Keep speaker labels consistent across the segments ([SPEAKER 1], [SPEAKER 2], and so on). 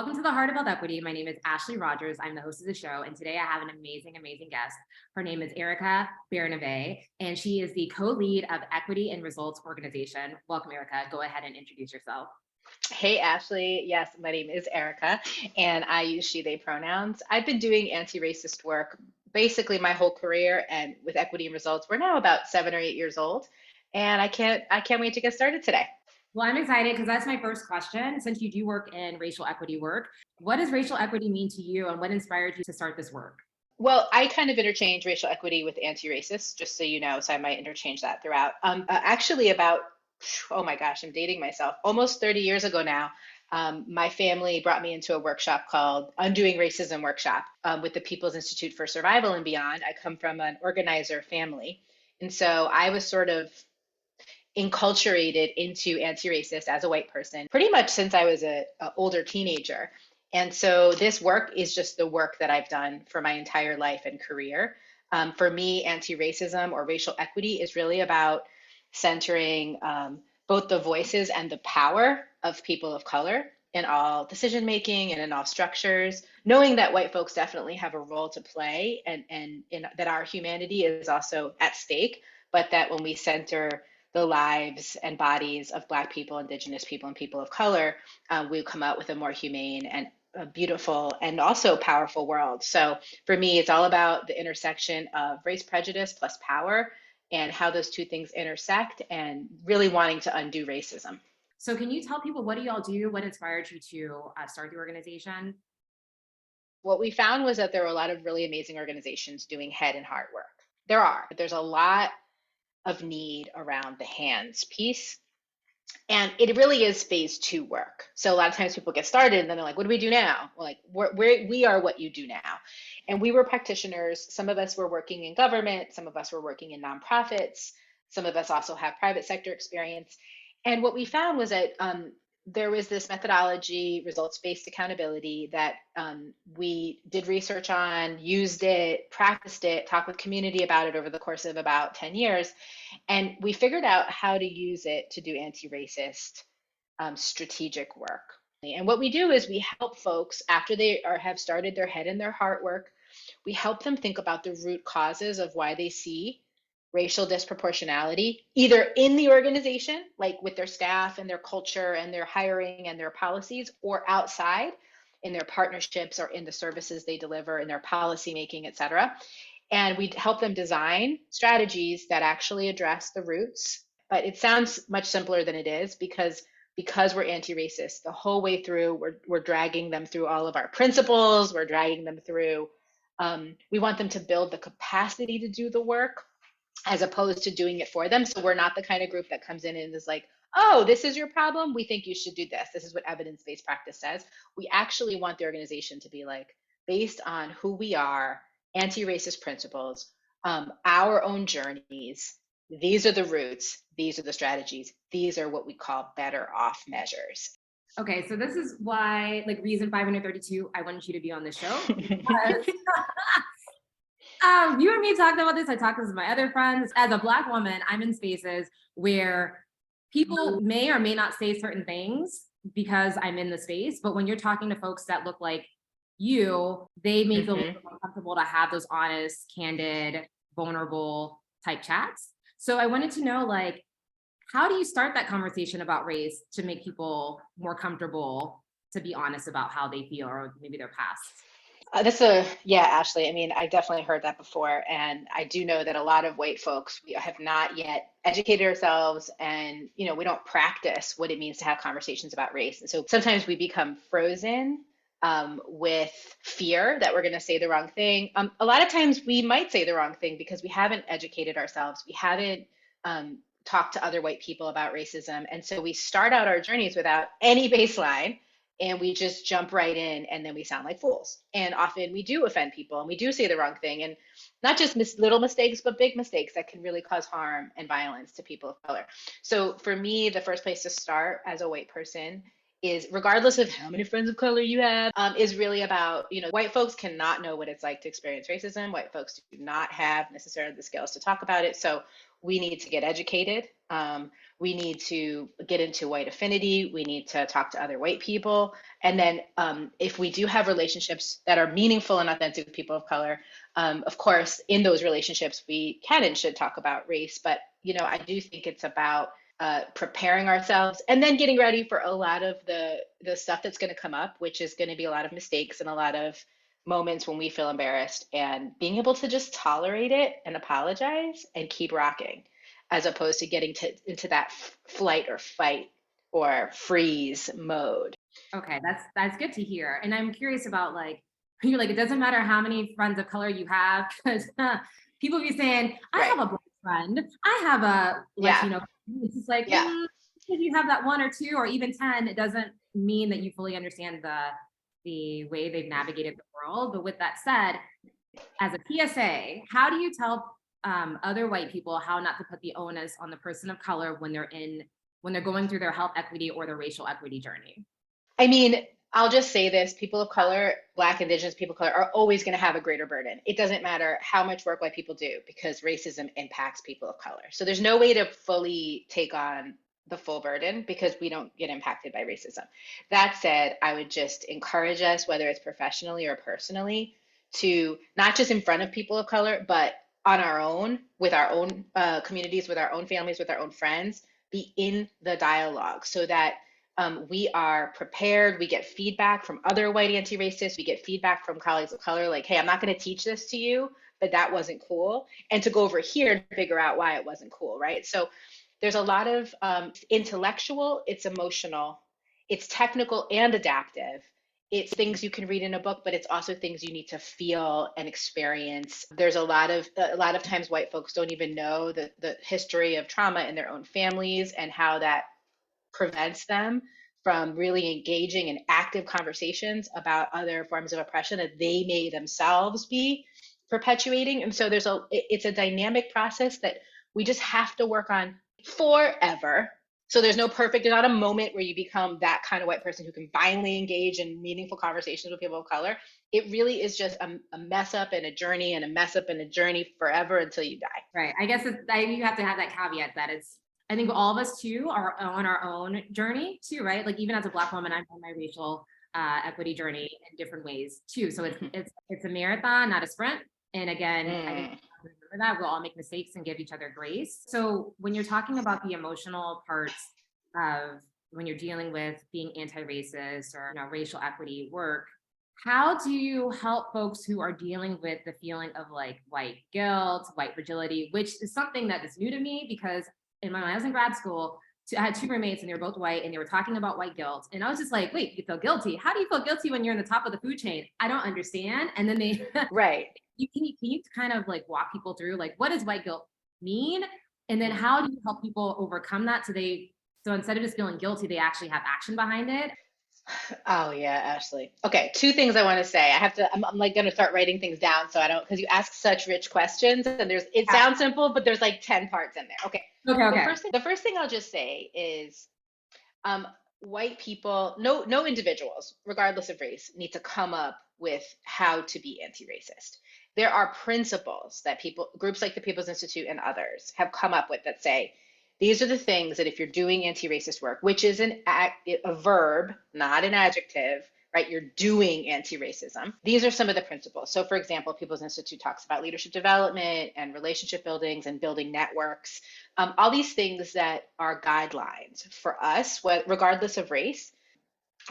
[SPEAKER 1] Welcome to the Heart of Health Equity. My name is Ashlei Rodgers. I'm the host of the show, and today I have an amazing, amazing guest. Her name is Erika Bernabei, and she is the co-lead of Equity and Results Organization. Welcome, Erika. Go ahead and introduce yourself.
[SPEAKER 2] Hey, Ashley. Yes, my name is Erika, and I use she, they pronouns. I've been doing anti-racist work basically my whole career, and with Equity and Results, we're now about 7 or 8 years old, and I can't wait to get started today.
[SPEAKER 1] Well, I'm excited because that's my first question. Since you do work in racial equity work, what does racial equity mean to you, and what inspired you to start this work?
[SPEAKER 2] Well, I kind of interchange racial equity with anti-racist, just so you know, so I might interchange that throughout. Actually, about, oh my gosh, I'm dating myself, almost 30 years ago now. My family brought me into a workshop called Undoing Racism Workshop with the People's Institute for Survival and Beyond. I come from an organizer family. And so I was sort of enculturated into anti-racist as a white person pretty much since I was a older teenager. And so this work is just the work that I've done for my entire life and career. For me, anti-racism or racial equity is really about centering both the voices and the power of people of color in all decision making and in all structures, knowing that white folks definitely have a role to play and that our humanity is also at stake, but that when we center the lives and bodies of Black people, Indigenous people, and people of color, we come out with a more humane and a beautiful and also powerful world. So for me, it's all about the intersection of race prejudice plus power and how those two things intersect and really wanting to undo racism.
[SPEAKER 1] So can you tell people, what do y'all do? What inspired you to start the organization?
[SPEAKER 2] What we found was that there were a lot of really amazing organizations doing head and heart work. But there's a lot of need around the hands piece. And it really is phase two work. So a lot of times people get started and then they're like, what do we do now? We're like, we are what you do now. And we were practitioners. Some of us were working in government. Some of us were working in nonprofits. Some of us also have private sector experience. And what we found was that there was this methodology, results-based accountability, that we did research on, used it, practiced it, talked with community about it over the course of about 10 years. And we figured out how to use it to do anti-racist strategic work. And what we do is we help folks after have started their head and their heart work. We help them think about the root causes of why they see racial disproportionality, either in the organization, like with their staff and their culture and their hiring and their policies, or outside in their partnerships or in the services they deliver, in their policy making, et cetera. And we help them design strategies that actually address the roots. But it sounds much simpler than it is because we're anti-racist the whole way through. We're dragging them through all of our principles. We're dragging them through. We want them to build the capacity to do the work as opposed to doing it for them. So we're not the kind of group that comes in and is like, oh, this is your problem. We think you should do this. This is what evidence-based practice says. We actually want the organization to be like, based on who we are, anti-racist principles, our own journeys, these are the roots, these are the strategies, these are what we call better off measures.
[SPEAKER 1] Okay, so this is why, like, reason 532, I wanted you to be on the show. You and me talked about this. I talked to my other friends. As a Black woman, I'm in spaces where people may or may not say certain things because I'm in the space. But when you're talking to folks that look like you, they may feel a little more comfortable to have those honest, candid, vulnerable type chats. So I wanted to know, like, how do you start that conversation about race to make people more comfortable to be honest about how they feel or maybe their past?
[SPEAKER 2] Yeah, Ashley. I mean, I definitely heard that before. And I do know that a lot of white folks, we have not yet educated ourselves and, we don't practice what it means to have conversations about race. And so sometimes we become frozen with fear that we're going to say the wrong thing. A lot of times we might say the wrong thing because we haven't educated ourselves. We haven't talked to other white people about racism. And so we start out our journeys without any baseline. And we just jump right in and then we sound like fools. And often we do offend people and we do say the wrong thing. And not just little mistakes, but big mistakes that can really cause harm and violence to people of color. So for me, the first place to start as a white person is, regardless of how many friends of color you have, is really about, white folks cannot know what it's like to experience racism. White folks do not have necessarily the skills to talk about it. So we need to get educated. We need to get into white affinity. We need to talk to other white people. And then if we do have relationships that are meaningful and authentic with people of color, of course, in those relationships, we can and should talk about race. But, I do think it's about preparing ourselves and then getting ready for a lot of the stuff that's going to come up, which is going to be a lot of mistakes and a lot of moments when we feel embarrassed, and being able to just tolerate it and apologize and keep rocking, as opposed to getting into that flight or fight or freeze mode.
[SPEAKER 1] Okay, that's good to hear. And I'm curious about like, you're like, it doesn't matter how many friends of color you have, because people be saying, I
[SPEAKER 2] Right.
[SPEAKER 1] have a black friend, I have a Latino. It's just like,
[SPEAKER 2] Yeah.
[SPEAKER 1] if you have that 1 or 2 or even 10, it doesn't mean that you fully understand the way they've navigated the world. But with that said, as a PSA, how do you tell other white people how not to put the onus on the person of color when they're going through their health equity or their racial equity journey?
[SPEAKER 2] I mean, I'll just say this, people of color, Black, Indigenous people of color are always going to have a greater burden. It doesn't matter how much work white people do, because racism impacts people of color. So there's no way to fully take on the full burden because we don't get impacted by racism. That said, I would just encourage us, whether it's professionally or personally, to not just in front of people of color, but on our own, with our own communities, with our own families, with our own friends, be in the dialogue so that we are prepared. We get feedback from other white anti-racists. We get feedback from colleagues of color, like, hey, I'm not going to teach this to you, but that wasn't cool. And to go over here and figure out why it wasn't cool, right? So there's a lot of intellectual, it's emotional, it's technical and adaptive. It's things you can read in a book, but it's also things you need to feel and experience. There's a lot of times white folks don't even know the history of trauma in their own families and how that prevents them from really engaging in active conversations about other forms of oppression that they may themselves be perpetuating. And so it's a dynamic process that we just have to work on forever. So there's not a moment where you become that kind of white person who can finally engage in meaningful conversations with people of color. It really is just a mess up and a journey, and a mess up and a journey forever until you die.
[SPEAKER 1] Right. I guess you have to have that caveat that I think all of us too are on our own journey too, right? Like even as a Black woman, I'm on my racial equity journey in different ways too. So it's a marathon, not a sprint. And again, I think remember that we'll all make mistakes and give each other grace. So when you're talking about the emotional parts of when you're dealing with being anti-racist or racial equity work, how do you help folks who are dealing with the feeling of like white guilt, white fragility, which is something that is new to me because when I was in grad school, I had 2 roommates and they were both white and they were talking about white guilt. And I was just like, wait, you feel guilty? How do you feel guilty when you're in the top of the food chain? I don't understand. And then they,
[SPEAKER 2] right.
[SPEAKER 1] Can you kind of like walk people through like, what does white guilt mean? And then how do you help people overcome that so instead of just feeling guilty, they actually have action behind it?
[SPEAKER 2] Oh yeah, Ashlei. Okay, 2 things I want to say. I'm like going to start writing things down so I don't, because you ask such rich questions and it sounds simple, but there's like 10 parts in there. Okay.
[SPEAKER 1] Okay.
[SPEAKER 2] The first thing I'll just say is white people, no individuals, regardless of race, need to come up with how to be anti-racist. There are principles that groups like the People's Institute and others have come up with that say, these are the things that if you're doing anti-racist work, which is a verb, not an adjective, right? You're doing anti-racism. These are some of the principles. So for example, People's Institute talks about leadership development and relationship buildings and building networks, all these things that are guidelines for us, regardless of race.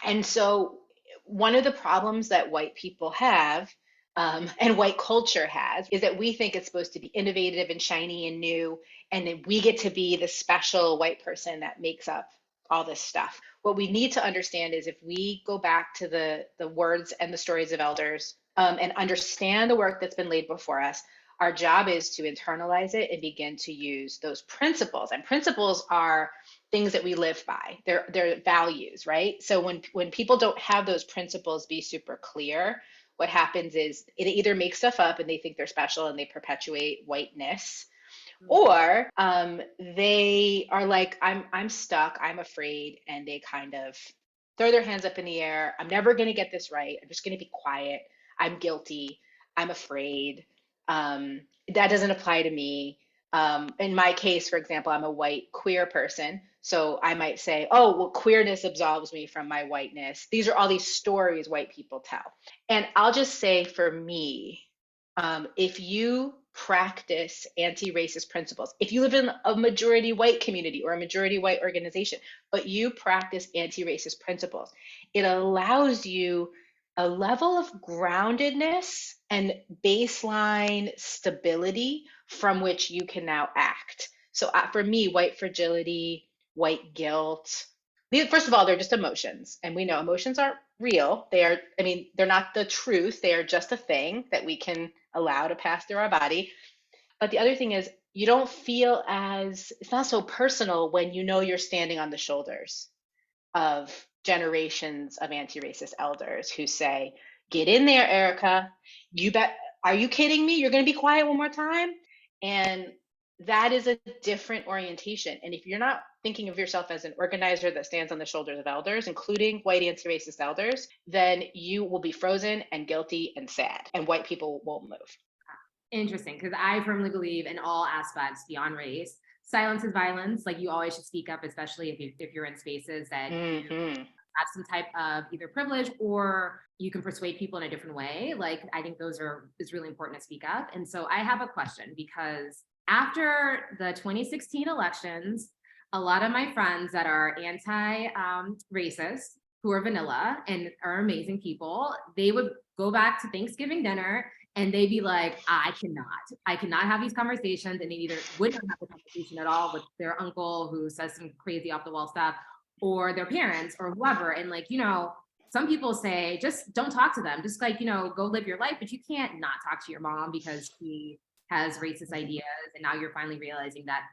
[SPEAKER 2] And so one of the problems that white people have and white culture has is that we think it's supposed to be innovative and shiny and new, and then we get to be the special white person that makes up all this stuff. What we need to understand is if we go back to the words and the stories of elders and understand the work that's been laid before us, our job is to internalize it and begin to use those principles. And principles are things that we live by. They're values, right? So when people don't have those principles be super clear, what happens is it either makes stuff up and they think they're special and they perpetuate whiteness, or they are like, I'm stuck, I'm afraid, and they kind of throw their hands up in the air. I'm never going to get this right. I'm just going to be quiet. I'm guilty. I'm afraid. That doesn't apply to me. In my case, for example, I'm a white queer person. So I might say, oh, well, queerness absolves me from my whiteness. These are all these stories white people tell. And I'll just say for me, if you practice anti-racist principles, if you live in a majority white community or a majority white organization, but you practice anti-racist principles, it allows you a level of groundedness and baseline stability from which you can now act. So for me, white fragility, white guilt, first of all, they're just emotions. And we know emotions aren't real. They are, I mean, they're not the truth. They are just a thing that we can allow to pass through our body. But the other thing is, you don't feel as, it's not so personal when you know you're standing on the shoulders of generations of anti-racist elders who say, get in there, Erika. You bet. Are you kidding me? You're going to be quiet one more time? And that is a different orientation. And if you're not thinking of yourself as an organizer that stands on the shoulders of elders, including white anti-racist elders, then you will be frozen and guilty and sad, and white people won't move.
[SPEAKER 1] Interesting, because I firmly believe in all aspects beyond race. Silence is violence. Like, you always should speak up, especially if you're in spaces that you have some type of either privilege or you can persuade people in a different way. Like, I think is really important to speak up. And so I have a question, because after the 2016 elections, a lot of my friends that are anti-racist, who are vanilla and are amazing people, they would go back to Thanksgiving dinner and they'd be like, I cannot have these conversations. And they either wouldn't have the conversation at all with their uncle who says some crazy off the wall stuff, or their parents or whoever. And like, some people say, just don't talk to them. Just like, go live your life, but you can't not talk to your mom because she has racist ideas. And now you're finally realizing that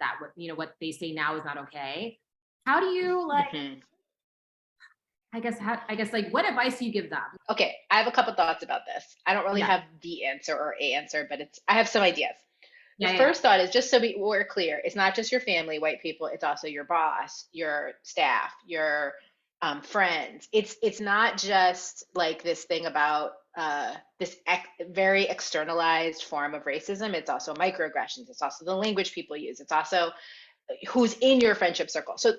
[SPEAKER 1] what they say now is not okay. How do you I guess like, what advice do you give them?
[SPEAKER 2] Okay, I have a couple thoughts about this. I don't really have the answer or a answer, but I have some ideas. The first thought is, just so we're clear, it's not just your family, white people, it's also your boss, your staff, your friends. It's not just like this thing about this very externalized form of racism. It's also microaggressions. It's also the language people use. It's also who's in your friendship circle. So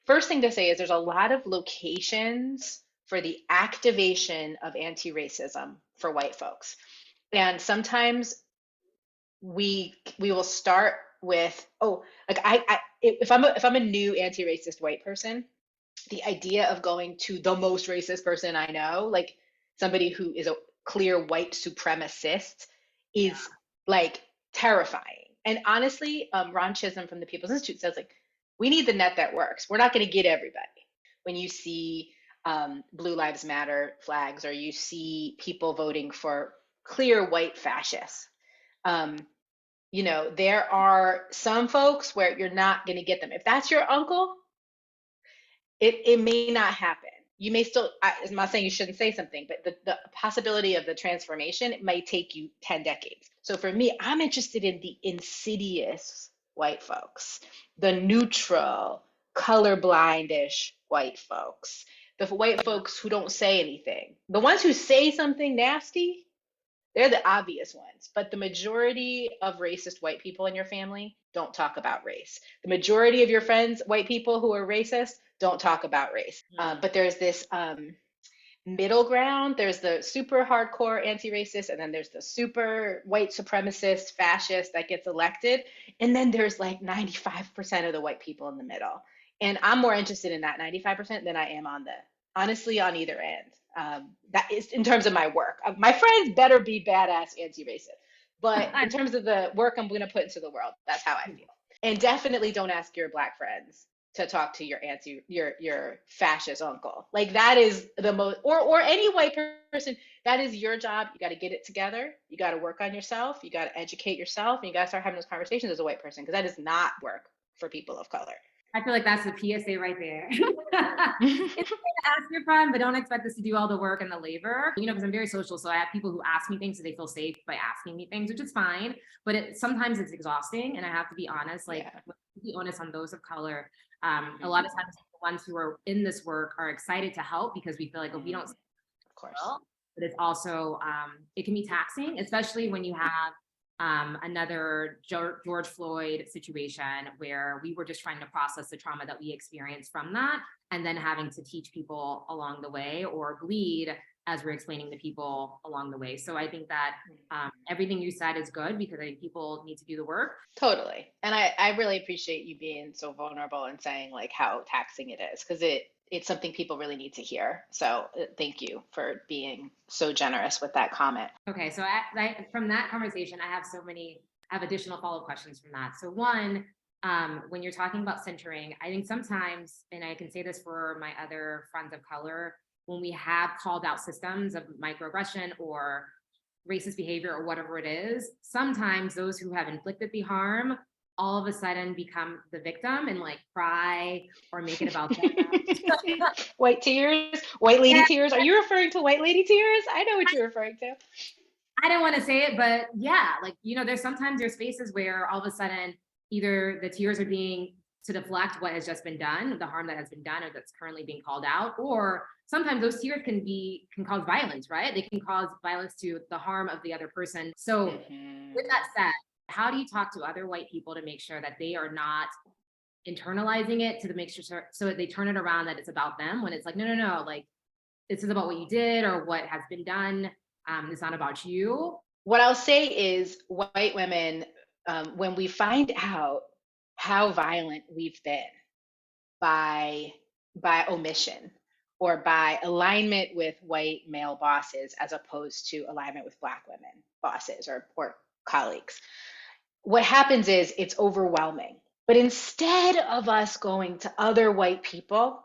[SPEAKER 2] first thing to say is, there's a lot of locations for the activation of anti-racism for white folks. And sometimes we will start with, if I'm a new anti-racist white person, the idea of going to the most racist person I know, like somebody who is a clear white supremacist, is like terrifying. And honestly, Ron Chisholm from the People's Institute says, like, we need the net that works. We're not going to get everybody. When you see Blue Lives Matter flags, or you see people voting for clear white fascists, there are some folks where you're not going to get them. If that's your uncle, it may not happen. You may still, I'm not saying you shouldn't say something, but the possibility of the transformation, it might take you 10 decades. So for me, I'm interested in the insidious white folks, the neutral, colorblind-ish white folks, the white folks who don't say anything. The ones who say something nasty, they're the obvious ones. But the majority of racist white people in your family don't talk about race. The majority of your friends, white people who are racist, don't talk about race. But there's this middle ground. There's the super hardcore anti-racist, and then there's the super white supremacist fascist that gets elected. And then there's like 95% of the white people in the middle. And I'm more interested in that 95% than I am honestly, on either end. That is in terms of my work. My friends better be badass anti-racist. But in terms of the work I'm going to put into the world, that's how I feel. And definitely don't ask your Black friends to talk to your fascist uncle. Like, that is the most, or any white person, that is your job. You got to get it together. You got to work on yourself. You got to educate yourself, and you got to start having those conversations as a white person, because that does not work for people of color.
[SPEAKER 1] I feel like that's the PSA right there. It's okay to ask your friend, but don't expect us to do all the work and the labor, because I'm very social. So I have people who ask me things so they feel safe by asking me things, which is fine. But sometimes it's exhausting, and I have to be honest, be honest on those of color. A lot of times the ones who are in this work are excited to help because we feel like if we don't,
[SPEAKER 2] of course,
[SPEAKER 1] but it's also, it can be taxing, especially when you have another George Floyd situation where we were just trying to process the trauma that we experienced from that, and then having to teach people along the way or bleed as we're explaining to people along the way. So I think that everything you said is good because I think people need to do the work.
[SPEAKER 2] Totally. And I really appreciate you being so vulnerable and saying like how taxing it is, because it's something people really need to hear. So thank you for being so generous with that comment.
[SPEAKER 1] Okay, so from that conversation, I have additional follow-up questions from that. So one, when you're talking about centering, I think sometimes, and I can say this for my other friends of color, when we have called out systems of microaggression or racist behavior or whatever it is, sometimes those who have inflicted the harm all of a sudden become the victim and like cry or make it about them.
[SPEAKER 2] White tears, white lady tears. Are you referring to white lady tears? I know what you're referring to.
[SPEAKER 1] I don't want to say it, but yeah, like, there's spaces where all of a sudden either the tears are being to deflect what has just been done, the harm that has been done or that's currently being called out, or sometimes those tears can cause violence, right? They can cause violence to the harm of the other person. So with that said, how do you talk to other white people to make sure that they are not internalizing it to make sure so that they turn it around that it's about them when it's like, no, like this is about what you did or what has been done. It's not about you.
[SPEAKER 2] What I'll say is white women, when we find out how violent we've been by omission or by alignment with white male bosses as opposed to alignment with Black women bosses or colleagues, what happens is it's overwhelming. But instead of us going to other white people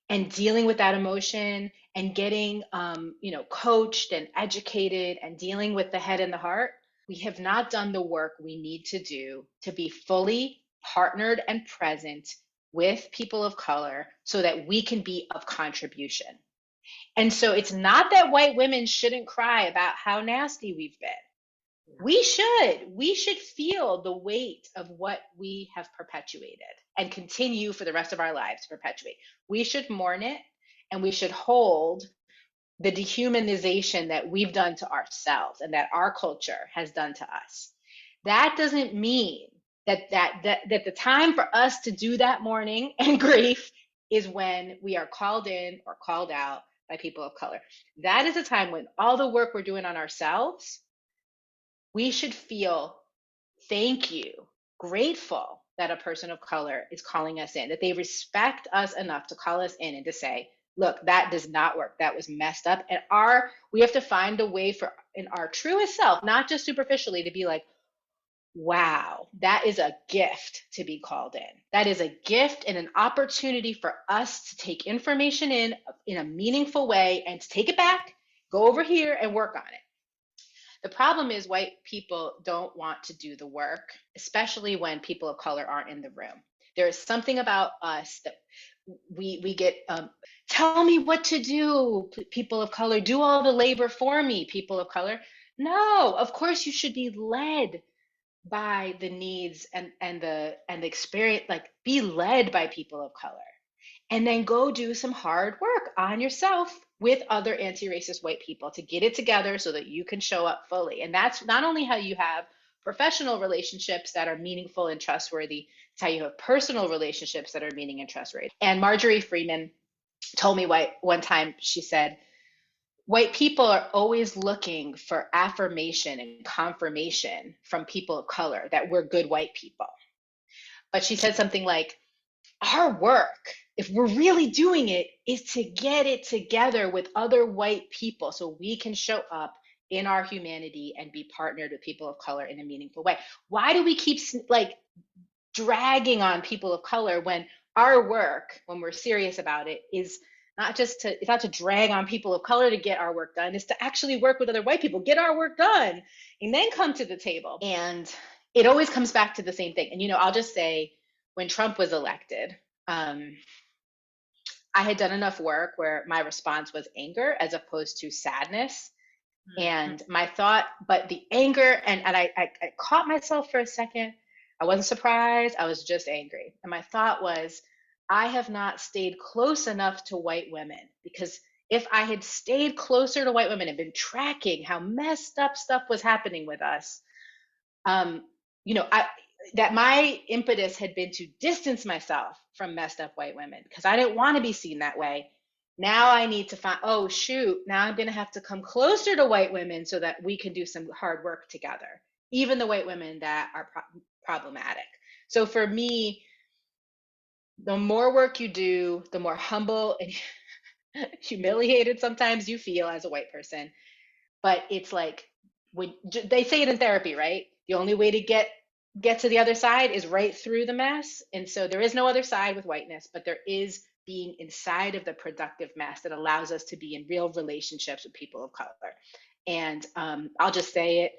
[SPEAKER 2] and dealing with that emotion and getting coached and educated and dealing with the head and the heart, we have not done the work we need to do to be fully partnered and present with people of color so that we can be of contribution. And so it's not that white women shouldn't cry about how nasty we've been. We should feel the weight of what we have perpetuated and continue for the rest of our lives to perpetuate. We should mourn it, and we should hold the dehumanization that we've done to ourselves and that our culture has done to us. That doesn't mean that the time for us to do that mourning and grief is when we are called in or called out by people of color. That is a time when all the work we're doing on ourselves, we should feel grateful that a person of color is calling us in, that they respect us enough to call us in and to say, look, that does not work. That was messed up. And we have to find a way for in our truest self, not just superficially, to be like, wow, that is a gift to be called in. That is a gift and an opportunity for us to take information in a meaningful way and to take it back, go over here and work on it. The problem is white people don't want to do the work, especially when people of color aren't in the room. There is something about us that we get, tell me what to do, people of color, do all the labor for me, people of color. No, of course you should be led by the needs and the experience, like be led by people of color. And then go do some hard work on yourself with other anti-racist white people to get it together so that you can show up fully. And that's not only how you have professional relationships that are meaningful and trustworthy, it's how you have personal relationships that are meaningful and trustworthy. And Marjorie Freeman told me one time, she said, white people are always looking for affirmation and confirmation from people of color that we're good white people. But she said something like, our work, if we're really doing it, is to get it together with other white people so we can show up in our humanity and be partnered with people of color in a meaningful way. Why do we keep like dragging on people of color when our work, when we're serious about it, is it's not to drag on people of color to get our work done, it's to actually work with other white people, get our work done, and then come to the table. And it always comes back to the same thing. And, I'll just say, when Trump was elected, I had done enough work where my response was anger as opposed to sadness. Mm-hmm. And my thought, but the anger, and I caught myself for a second. I wasn't surprised. I was just angry. And my thought was, I have not stayed close enough to white women, because if I had stayed closer to white women and been tracking how messed up stuff was happening with us, um, that my impetus had been to distance myself from messed up white women because I didn't want to be seen that way. Now I need to find, oh shoot, now I'm going to have to come closer to white women so that we can do some hard work together, even the white women that are problematic. So for me, the more work you do, the more humble and humiliated sometimes you feel as a white person. But it's like, when they say it in therapy, right? The only way to get to the other side is right through the mess. And so there is no other side with whiteness, but there is being inside of the productive mess that allows us to be in real relationships with people of color. And I'll just say it,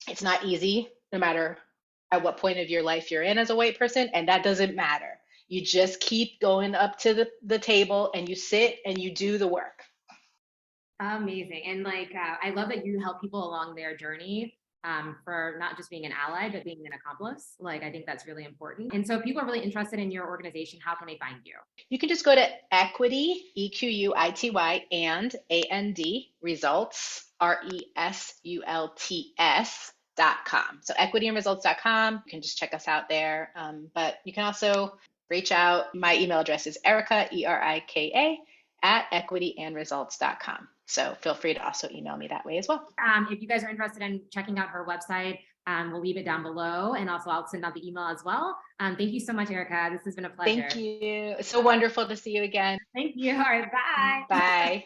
[SPEAKER 2] it's not easy, no matter at what point of your life you're in as a white person, and that doesn't matter. You just keep going up to the table and you sit and you do the work.
[SPEAKER 1] Amazing. And like, I love that you help people along their journey, for not just being an ally, but being an accomplice. Like, I think that's really important. And so if people are really interested in your organization, how can they find you?
[SPEAKER 2] You can just go to equity, EQUITY, and results, RESULTS.com. So equityandresults.com. You can just check us out there. But you can also reach out. My email address is Erika, ERIKA, @equityandresults.com. So feel free to also email me that way as well.
[SPEAKER 1] If you guys are interested in checking out her website, we'll leave it down below, and also I'll send out the email as well. Thank you so much, Erika. This has been a pleasure.
[SPEAKER 2] Thank you. It's so wonderful to see you again.
[SPEAKER 1] Thank you. All right. Bye.
[SPEAKER 2] Bye.